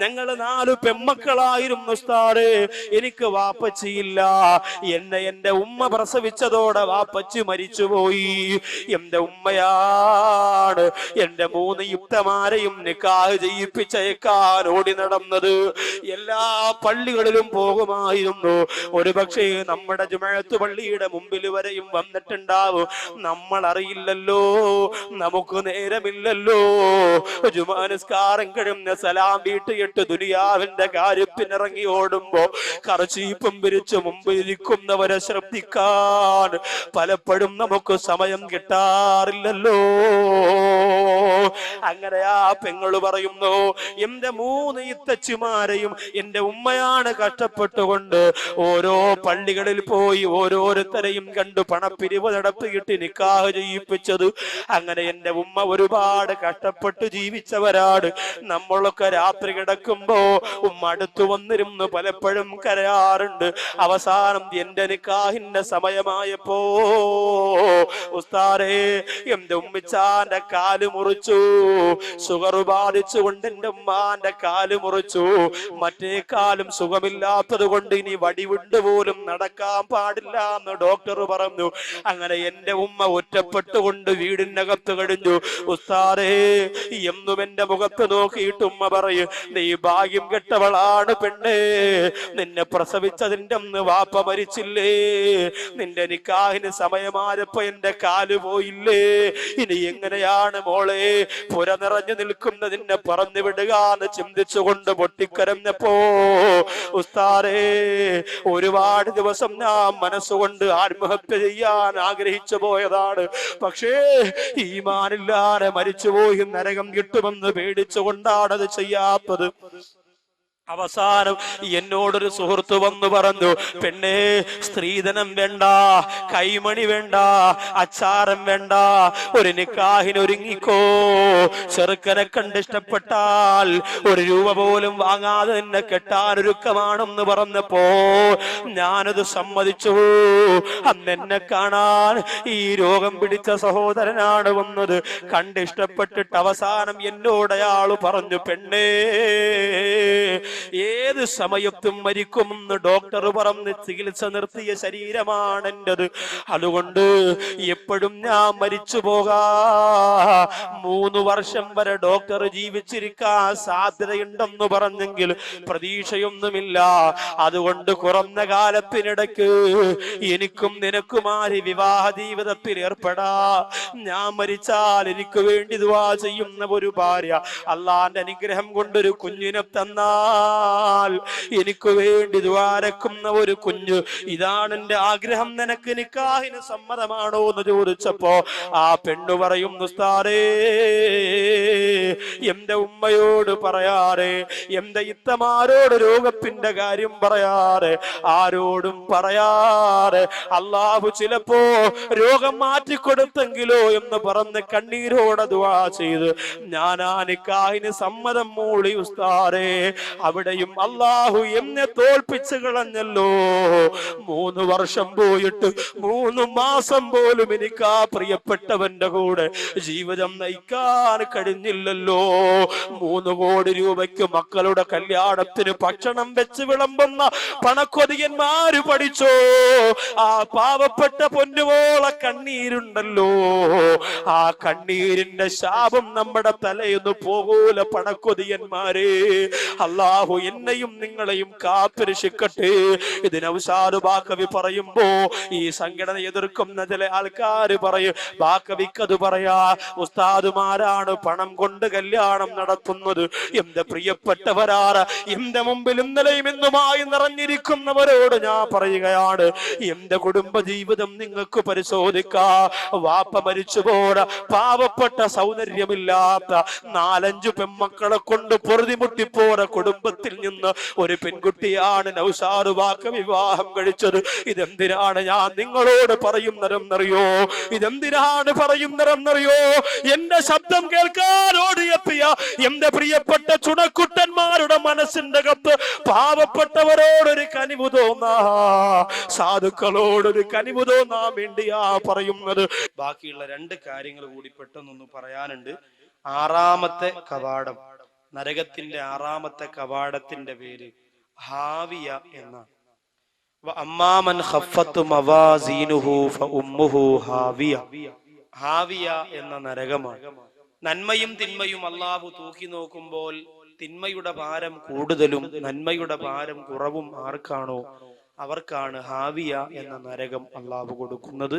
ഞങ്ങൾ 4 പെമ്മക്കളായിരുന്നു ഉസ്താദേ. എനിക്ക് വാപ്പച്ചിയില്ല. എന്റെ ഉമ്മ പ്രസവിച്ചതോടെ വാപ്പച്ചി മരിച്ചുപോയി. എന്റെ ഉമ്മയാണ് എന്റെ 3 യുക്തമാരെയും നിക്കാഹ് ചെയ്യിപ്പിച്ചേക്കാൻ ഓടി നടന്നത്. എല്ലാ പള്ളികളിലും പോകുമായിരുന്നു. ഒരു പക്ഷേ നമ്മുടെ ജുമഅത്ത് പള്ളിയുടെ മുമ്പിൽ വരെയും വന്നിട്ടുണ്ടാവും. നമ്മൾ അറിയില്ലല്ലോ, നമുക്ക് നേരമില്ലല്ലോ. ജുമാ നിസ്കാരം കഴിഞ്ഞ് സലാം വീട്ടിയിട്ട് ദുനിയാവിന്റെ കാര്യത്തിനിറങ്ങി ഓടുമ്പോ കർച്ചീപ്പും പിരിച്ച് മുമ്പിരിക്കുന്നവരെ ശ്രദ്ധിക്കാൻ പലപ്പോഴും നമുക്ക് സമയം കിട്ടാറില്ലല്ലോ. അങ്ങനെ ആ പെങ്ങള് പറയുന്നു, എന്റെ 3 ഇത്തച്ചിമാരെയും എന്റെ ഉമ്മയാണ് കഷ്ടപ്പെട്ടുകൊണ്ട് ഓരോ പള്ളികളിൽ പോയി ഓരോരുത്തരെയും കണ്ടു പണപ്പിരിവ് നടത്തിയിട്ട് നിക്കാഹ് ചെയ്യിപ്പിച്ചത്. അങ്ങനെ എന്റെ ഉമ്മ ഒരുപാട് കഷ്ടപ്പെട്ട് ജീവിച്ചവരാണ്. നമ്മളൊക്കെ രാത്രി കിടക്കുമ്പോ ഉമ്മ അടുത്തു വന്നിരുന്നു പലപ്പോഴും കരയാറുണ്ട്. അവസാനം എന്റെ നിക്കാഹിന്റെ സമയമായപ്പോ ഉസ്താദേ എന്റെ ഉമ്മിച്ചാന്റെ കാല് മുറിച്ചു. ഷുഗർ ബാധിച്ചുകൊണ്ട് എന്റെ ഉമ്മാന്റെ കാല് മുറിച്ചു. മറ്റേ കാലും സുഖമില്ലാത്തത് കൊണ്ട് ഇനി വടിവിണ്ട് പോലും നടക്കാൻ പാടില്ല എന്ന് ഡോക്ടർ പറഞ്ഞു. അങ്ങനെ എന്റെ ഉമ്മ ഒറ്റപ്പെട്ടുകൊണ്ട് വീടിനകത്ത് കഴിഞ്ഞു. ഉസ്താദേ എന്നും എന്റെ മുഖത്ത് നോക്കിയിട്ട് ഉമ്മ പറയും, നീ ഭാഗ്യം കെട്ടവളാണ് പെണ്ണേ. നിന്നെ പ്രസവിച്ചതിന്റെ അന്ന് വാപ്പ മരിച്ചില്ലേ? നിന്റെ നിക്കാഹിന് സമയമായപ്പോ എന്റെ കാല് പോയില്ലേ? ഇനി എങ്ങനെയാണ് മോളെ പുര നിറഞ്ഞു നിൽക്കുന്നതിനെ പറഞ്ഞു വിടുക എന്ന് ചിന്തിച്ചുകൊണ്ട് പൊട്ടിക്കരഞ്ഞപ്പോ ഉസ്താദേ ഒരുപാട് ദിവസം ഞാൻ മനസ്സുകൊണ്ട് ആത്മഹത്യ ചെയ്യാൻ ആഗ്രഹിച്ചു പോയതാണ്. പക്ഷേ ഈമാനില്ലാതെ മരിച്ചുപോയി നരകം കിട്ടുമെന്ന് പേടിച്ചുകൊണ്ടാണ് അത് ചെയ്യാത്തത്. അവസാനം എന്നോടൊരു സുഹൃത്ത് വന്നു പറഞ്ഞു, പെണ്ണേ സ്ത്രീധനം വേണ്ട, കൈമണി വേണ്ട, അച്ചാരം വേണ്ട, ഒരു നിക്കാഹിന് ഒരുങ്ങിക്കോ. ചെറുക്കനെ കണ്ടിഷ്ടപ്പെട്ടാൽ 1 രൂപ പോലും വാങ്ങാതെ നിന്നെ കെട്ടാനൊരുക്കമാണെന്ന് പറഞ്ഞപ്പോ ഞാനത് സമ്മതിച്ചു. അന്ന് എന്നെ കാണാൻ ഈ രോഗം പിടിച്ച സഹോദരനാണ് വന്നത്. കണ്ടിഷ്ടപ്പെട്ടിട്ട് അവസാനം എന്നോട് അയാള് പറഞ്ഞു, പെണ്ണേ ഏത് സമയത്തും മരിക്കുമെന്ന് ഡോക്ടർ പറഞ്ഞ് ചികിത്സ നിർത്തിയ ശരീരമാണ് എന്റേത്. അതുകൊണ്ട് എപ്പോഴും ഞാൻ മരിച്ചു പോകാ. 3 വർഷം വരെ ഡോക്ടർ ജീവിച്ചിരിക്കാൻ സാധ്യതയുണ്ടെന്ന് പറഞ്ഞെങ്കിൽ പ്രതീക്ഷയൊന്നുമില്ല. അതുകൊണ്ട് കുറഞ്ഞ കാലത്തിനിടയ്ക്ക് എനിക്കും നിനക്കുമാരി വിവാഹ ജീവിതത്തിൽ ഏർപ്പെടാ. ഞാൻ മരിച്ചാൽ എനിക്ക് വേണ്ടി ദുആ ചെയ്യുന്ന ഒരു ഭാര്യ, അള്ളാന്റെ അനുഗ്രഹം കൊണ്ടൊരു കുഞ്ഞിനെ തന്നാ എനിക്ക് വേണ്ടി ദ്വാരക്കുന്ന ഒരു കുഞ്ഞ്, ഇതാണ് എന്റെ ആഗ്രഹം. നിനക്ക് നിക്കാഹിന് സമ്മതമാണോ എന്ന് ചോദിച്ചപ്പോ ആ പെണ്ണു പറയും, ഉസ്താദേ എന്റെ ഉമ്മയോട് പറയാറെ, എന്റെ ഇത്തമാരോട് രോഗത്തിന്റെ കാര്യം പറയാറെ, ആരോടും പറയാറെ അള്ളാഹു ചിലപ്പോ രോഗം മാറ്റിക്കൊടുത്തെങ്കിലോ എന്ന് പറഞ്ഞ് കണ്ണീരോടെ ദുആ ചെയ്ത് ഞാൻ ആ നിക്കാഹിന് സമ്മതം മൂളി ഉസ്താദേ. അവിടെയും അള്ളാഹു എന്നെ തോൽപ്പിച്ചു കളഞ്ഞല്ലോ. 3 വർഷം പോയിട്ട് 3 മാസം പോലും എനിക്ക് ആ പ്രിയപ്പെട്ടവന്റെ കൂടെ ജീവിതം നയിക്കാൻ കഴിഞ്ഞില്ലല്ലോ. 3 കോടി രൂപയ്ക്ക് മക്കളുടെ കല്യാണത്തിന് ഭക്ഷണം വെച്ച് വിളമ്പുന്ന പണക്കൊതിയന്മാര് പഠിച്ചോ. ആ പാവപ്പെട്ട പൊന്നുമോള കണ്ണീരുണ്ടല്ലോ, ആ കണ്ണീരിന്റെ ശാപം നമ്മുടെ തലയൊന്ന് പോകൂല പണക്കൊതിയന്മാരെ. അള്ളാഹു എന്നെയും നിങ്ങളെയും കാത്തുരക്ഷിക്കട്ടെ. ഇതിന് ഔസാദ് ബാക്കവി പറയുമ്പോ ഈ സംഘടന എതിർക്കുന്ന ചില ആൾക്കാര് പറയും, ബാക്കവിക്കത് പറയാ ഉസ്താദുമാരാണ് പണം കൊണ്ട് കല്യാണം നടത്തുന്നത്. എന്റെ പ്രിയപ്പെട്ടവരാണ് എന്റെ മുമ്പിൽ ഇന്നലെയും ഇന്നുമായി നിറഞ്ഞിരിക്കുന്നവരോട് ഞാൻ പറയുകയാണ്, എന്റെ കുടുംബ ജീവിതം നിങ്ങൾക്ക് പരിശോധിക്കാ. വാപ്പ മരിച്ചുപോരാ, പാവപ്പെട്ട സൗന്ദര്യമില്ലാത്ത 4-5 പെൺമക്കളെ കൊണ്ട് പൊറുതിമുട്ടിപ്പോര കുടുംബത്തിൽ നിന്ന് ഒരു പെൺകുട്ടിയാണ് നൗസാദ് ബാക്കവി വിവാഹം കഴിച്ചത്. ഇതെന്തിനാണ് ഞാൻ നിങ്ങളോട് പറയുന്നതെന്നറിയോ? ഇതെന്തിനാണ് പറയുന്നതെന്നറിയോ? എന്റെ ശബ്ദം കേൾക്കാൻ ഓടിയെത്തിയ എന്റെ പ്രിയപ്പെട്ട ചുണക്കുട്ടന്മാരുടെ മനസ്സിന്റെ അകത്ത് പാവപ്പെട്ടവരോടൊരു കനിവ് തോന്നാ, സാധുക്കളോടൊരു കനിവ് തോന്നാൻ വേണ്ടിയാ പറയുന്നത്. ബാക്കിയുള്ള 2 കാര്യങ്ങൾ കൂടി പെട്ടെന്നൊന്ന് പറയാനുണ്ട്. 6ാമത്തെ കവാടം നരകത്തിന്റെ 6ാമത്തെ കവാടത്തിന്റെ പേര് ഹാവിയ എന്നാണ്. അമ്മാമൻ ഖഫ്ഫത്ത് മവാസീനുഹു ഫഉമ്മുഹു ഹാവിയ. ഹാവിയ എന്ന നരകമാണ്. നന്മയും തിന്മയും അല്ലാഹു തൂക്കി നോക്കുമ്പോൾ തിന്മയുടെ ഭാരം കൂടുതലും നന്മയുടെ ഭാരം കുറവും ആർക്കാണോ അവർക്കാണ് ഹാവിയ എന്ന നരകം അല്ലാഹു കൊടുക്കുന്നത്.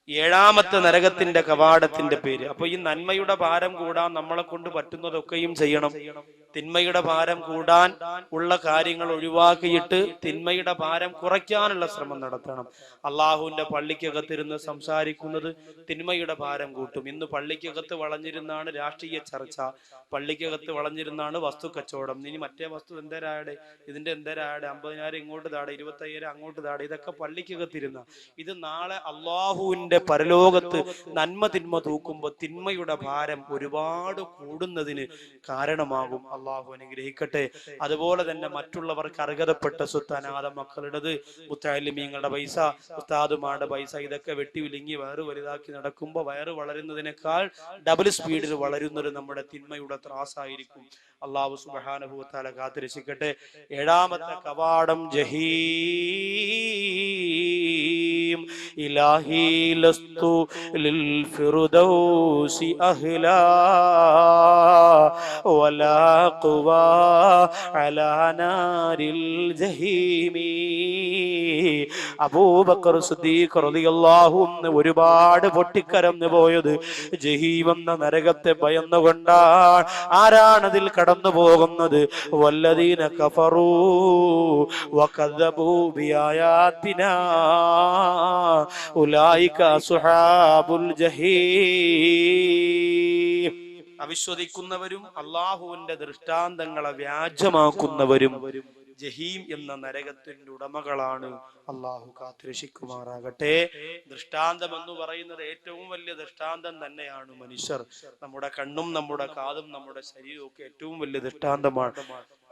7ാമത്തെ നരകത്തിന്റെ കവാടത്തിന്റെ പേര്. അപ്പൊ ഈ നന്മയുടെ ഭാരം കൂടാൻ നമ്മളെ കൊണ്ട് പറ്റുന്നതൊക്കെയും ചെയ്യണം. തിന്മയുടെ ഭാരം കൂടാൻ ഉള്ള കാര്യങ്ങൾ ഒഴിവാക്കിയിട്ട് തിന്മയുടെ ഭാരം കുറയ്ക്കാനുള്ള ശ്രമം നടത്തണം. അള്ളാഹുവിന്റെ പള്ളിക്കകത്തിരുന്ന് സംസാരിക്കുന്നത് തിന്മയുടെ ഭാരം കൂട്ടും. ഇന്ന് പള്ളിക്കകത്ത് വളഞ്ഞിരുന്നാണ് രാഷ്ട്രീയ ചർച്ച, പള്ളിക്കകത്ത് വളഞ്ഞിരുന്നാണ് വസ്തു കച്ചവടം. ഇനി മറ്റേ വസ്തു എന്തരാടെ, ഇതിന്റെ എന്തരാടെ, 50,000 ഇങ്ങോട്ട് താടെ, 25,000 അങ്ങോട്ട് താടെ, ഇതൊക്കെ പള്ളിക്കകത്തിരുന്ന ഇത് നാളെ അള്ളാഹുവിന്റെ പരലോകത്ത് നന്മ തിന്മ തൂക്കുമ്പോൾ തിന്മയുടെ ഭാരം ഒരുപാട് കൂടുന്നതിന് കാരണമാകും. അള്ളാഹു അനുഗ്രഹിക്കട്ടെ. അതുപോലെ തന്നെ മറ്റുള്ളവർക്ക് അർഹതപ്പെട്ട സ്വത്ത്, അനാഥ മക്കളുടേത്, മുത്തഅല്ലിമീങ്ങളുടെ പൈസ, ഉസ്താദുമാരുടെ പൈസ, ഇതൊക്കെ വെട്ടി വിലുങ്ങി വയറ് വലുതാക്കി നടക്കുമ്പോൾ വയറ് വളരുന്നതിനേക്കാൾ ഡബിൾ സ്പീഡിൽ വളരുന്നത് നമ്മുടെ തിന്മയുടെ ത്രാസായിരിക്കും. അള്ളാഹു സുബ്ഹാനഹു വ തആല കാത്തിരക്ഷിക്കട്ടെ. 7ാമത്തെ കവാടം ജഹീം. ഇലാഹി ലസ്തു ലിൽ ഫിർദൗസി അഹ്ലാ വലാ ഖുവാ അലാ നാരിൽ ജഹീമി. അബൂബക്കർ സിദ്ദീഖ് റളിയല്ലാഹു അൻഹു ഒരുപാട് പൊട്ടിക്കരഞ്ഞു പോയത് ജഹീം എന്ന നരകത്തെ ഭയന്നുകൊണ്ടാണ്. ആരാണതിൽ കടന്നു പോകുന്നത്? വല്ലദീന കഫറൂ വകദബൂ ബിആയാതിനാ ഉലൈക അസ്ഹാബുൽ ജഹീം. അവിശ്വസിക്കുന്നവരും അള്ളാഹുവിന്റെ ദൃഷ്ടാന്തങ്ങളെ വ്യാജമാക്കുന്നവരും ജഹീം എന്ന നരകത്തിന്റെ ഉടമകളാണ്. അള്ളാഹു കാത്തുരക്ഷിക്കുമാറാകട്ടെ. ദൃഷ്ടാന്തം എന്ന് പറയുന്നത് ഏറ്റവും വലിയ ദൃഷ്ടാന്തം തന്നെയാണ് മനുഷ്യർ. നമ്മുടെ കണ്ണും നമ്മുടെ കാതും നമ്മുടെ ശരീരവും ഒക്കെ ഏറ്റവും വലിയ ദൃഷ്ടാന്തമാണ്.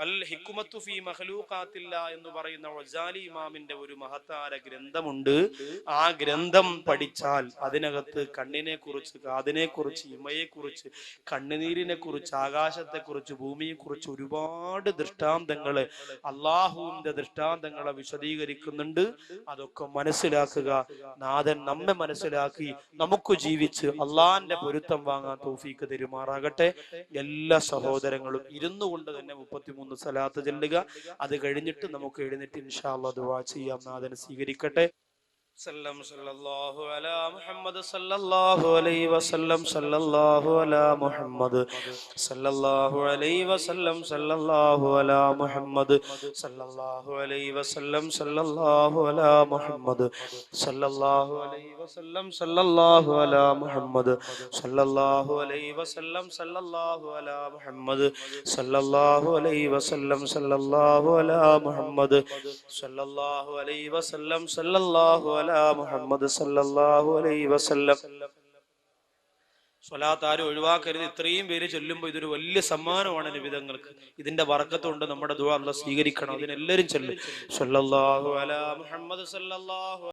അൽ ഹിക്മത്തു ഫീ മഖ്ലൂഖാത്തില്ല എന്ന് പറയുന്ന ഗസാലി ഇമാമിന്റെ ഒരു മഹത്താര ഗ്രന്ഥമുണ്ട്. ആ ഗ്രന്ഥം പഠിച്ചാൽ അതിനകത്ത് കണ്ണിനെ കുറിച്ച്, കാതിനെ കുറിച്ച്, ഇമയെ കുറിച്ച്, കണ്ണുനീരിനെ കുറിച്ച്, ആകാശത്തെ കുറിച്ച്, ഭൂമിയെ കുറിച്ച് ഒരുപാട് ദൃഷ്ടാന്തങ്ങള്, അള്ളാഹുവിന്റെ ദൃഷ്ടാന്തങ്ങളെ വിശദീകരിക്കുന്നുണ്ട്. അതൊക്കെ മനസ്സിലാക്കുക. നാഥൻ നമ്മെ മനസ്സിലാക്കി നമുക്ക് ജീവിച്ച് അള്ളാന്റെ പൊരുത്തം വാങ്ങാൻ തൗഫീക്ക് തരുമാറാകട്ടെ. എല്ലാ സഹോദരങ്ങളും ഇരുന്നു കൊണ്ട് തന്നെ 33 സലാത്ത് ചൊല്ലുക. അത് കഴിഞ്ഞിട്ട് നമുക്ക് എഴുന്നേറ്റ് ഇൻഷാ അല്ലാഹ് ദുആ ചെയ്യാം. നാഥൻ സ്വീകരിക്കട്ടെ. സല്ലല്ലാഹു അലാ മുഹമ്മദ് സല്ലല്ലാഹു അലൈഹി വസല്ലം സല്ലല്ലാഹു അലാ മുഹമ്മദ് സല്ലല്ലാഹു അലൈഹി വസല്ലം സല്ലല്ലാഹു അലാ മുഹമ്മദ് സല്ലല്ലാഹു അലൈഹി വസല്ലം സല്ലല്ലാഹു അലാ മുഹമ്മദ് സല്ലല്ലാഹു അലൈഹി വസല്ലം സല്ലല്ലാഹു അലാ മുഹമ്മദ് സല്ലല്ലാഹു അലൈഹി വസല്ലം സല്ലല്ലാഹു അലാ മുഹമ്മദ് സല്ലല്ലാഹു അലൈഹി വസല്ലം സല്ലല്ലാഹു അലാ മുഹമ്മദ് സല്ലല്ലാഹു അലൈഹി വസല്ലം സല്ലല്ലാഹു മുഹമ്മദ് സല്ലല്ലാഹു അലൈഹി വസല്ലം. സ്വലാത്ത് ആരും ഒഴിവാക്കരുത്. ഇത്രയും പേര് ചൊല്ലുമ്പോൾ ഇതൊരു വലിയ സമ്മാനമാണ് നിബിധങ്ങൾക്ക്. ഇതിന്റെ ബർക്കത്ത് കൊണ്ട് നമ്മുടെ ദുആ അല്ലാഹ് സ്വീകരിക്കണം. അതിനെല്ലാവരും ചൊല്ലും. സല്ലല്ലാഹു അലാ മുഹമ്മദ് സല്ലല്ലാഹു